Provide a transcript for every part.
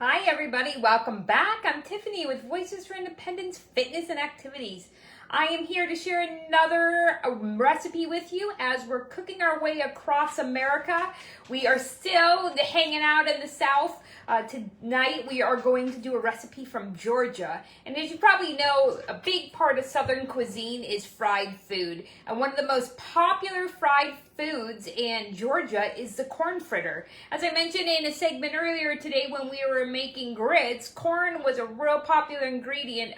Hi everybody, welcome back. I'm Tiffany with Voices for Independence Fitness and Activities. I am here to share another recipe with you as we're cooking our way across America. We are still hanging out in the South. Tonight we are going to do a recipe from Georgia. And as you probably know, a big part of Southern cuisine is fried food. And one of the most popular fried foods in Georgia is the corn fritter. As I mentioned in a segment earlier today when we were making grits, corn was a real popular ingredient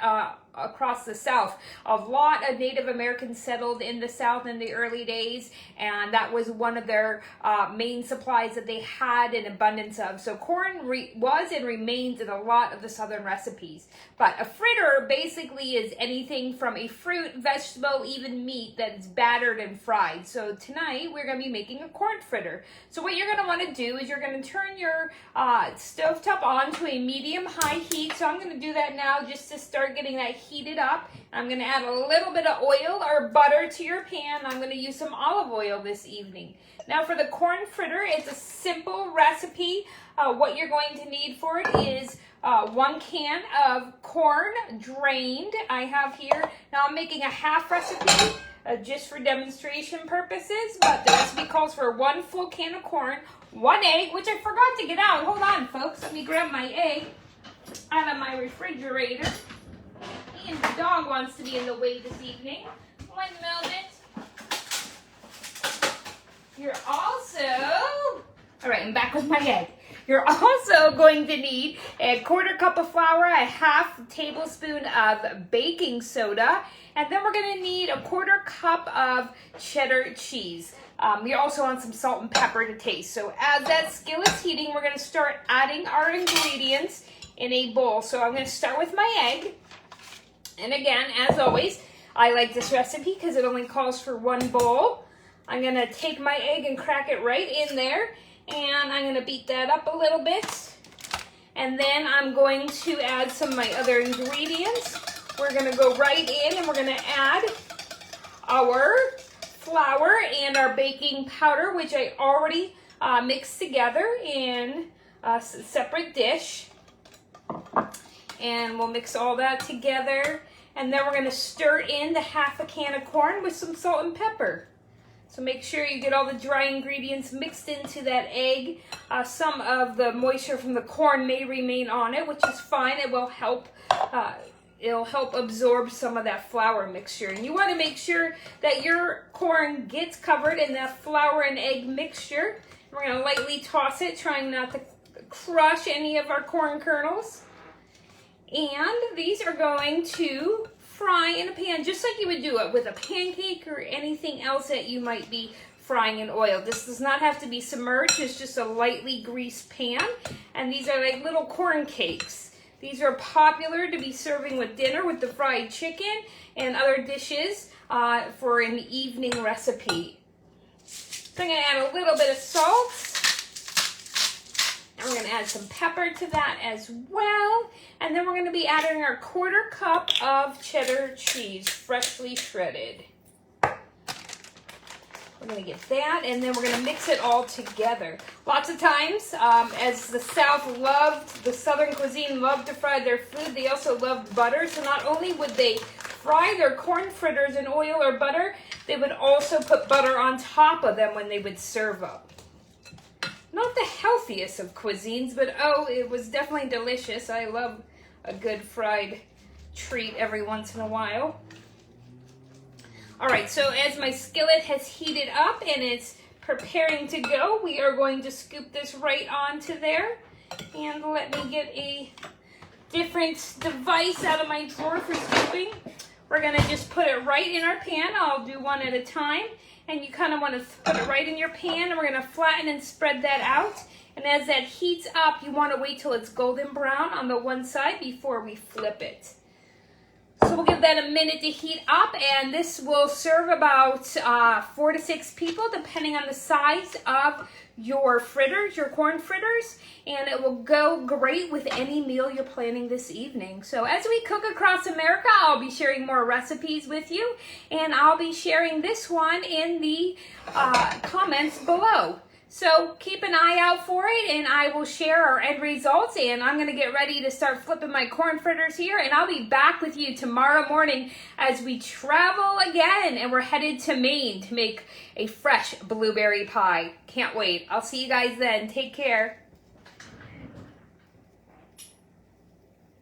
across the South. A lot of Native Americans settled in the South in the early days, and that was one of their main supplies that they had an abundance of. So corn was and remains in a lot of the Southern recipes. But a fritter basically is anything from a fruit, vegetable, even meat that is battered and fried. So tonight we're going to be making a corn fritter. So what you're going to want to do is you're going to turn your stovetop on to a medium-high heat. So I'm going to do that now just to start getting that heated up. I'm going to add a little bit of oil or butter to your pan. I'm going to use some olive oil this evening. Now for the corn fritter, it's a simple recipe. What you're going to need for it is 1 can of corn drained. I have here, now I'm making a half recipe just for demonstration purposes, but the recipe calls for 1 full can of corn, 1 egg, which I forgot to get out. Hold on, folks. Let me grab my egg out of my refrigerator. And the dog wants to be in the way this evening. 1 moment. You're also, all right, I'm back with my egg. You're also going to need a 1/4 cup of flour, a 1/2 tablespoon of baking soda, and then we're going to need a 1/4 cup of cheddar cheese. You also want some salt and pepper to taste. So as that skillet's heating, we're going to start adding our ingredients in a bowl. So I'm going to start with my egg. And again, as always, I like this recipe because it only calls for 1 bowl. I'm going to take my egg and crack it right in there. And I'm going to beat that up a little bit. And then I'm going to add some of my other ingredients. We're going to go right in and we're going to add our flour and our baking powder, which I already mixed together in a separate dish. And we'll mix all that together. And then we're going to stir in the 1/2 can of corn with some salt and pepper. So make sure you get all the dry ingredients mixed into that egg. Some of the moisture from the corn may remain on it, which is fine. It will help. It'll help absorb some of that flour mixture. And you want to make sure that your corn gets covered in that flour and egg mixture. We're going to lightly toss it, trying not to crush any of our corn kernels. And these are going to fry in a pan just like you would do it with a pancake or anything else that you might be frying in oil. This does not have to be submerged. It's just a lightly greased pan. And these are like little corn cakes. These are popular to be serving with dinner with the fried chicken and other dishes for an evening recipe. So I'm going to add a little bit of salt. And we're going to add some pepper to that as well. And then we're going to be adding our 1/4 cup of cheddar cheese, freshly shredded. We're going to get that, and then we're going to mix it all together. Lots of times, as the Southern cuisine loved to fry their food, they also loved butter. So not only would they fry their corn fritters in oil or butter, they would also put butter on top of them when they would serve up. Not the healthiest of cuisines, but oh, it was definitely delicious. I love a good fried treat every once in a while. All right, so as my skillet has heated up and it's preparing to go, we are going to scoop this right onto there. And let me get a different device out of my drawer for scooping. We're going to just put it right in our pan. I'll do one at a time. And you kind of want to put it right in your pan, and we're going to flatten and spread that out. And as that heats up, you want to wait till it's golden brown on the one side before we flip it. So we'll give that a minute to heat up, and this will serve about 4 to 6 people, depending on the size of your fritters, your corn fritters, and it will go great with any meal you're planning this evening. So as we cook across America, I'll be sharing more recipes with you, and I'll be sharing this one in the comments below. So keep an eye out for it, and I will share our end results. And I'm going to get ready to start flipping my corn fritters here, and I'll be back with you tomorrow morning as we travel again, and we're headed to Maine to make a fresh blueberry pie. Can't wait. I'll see you guys then. Take care.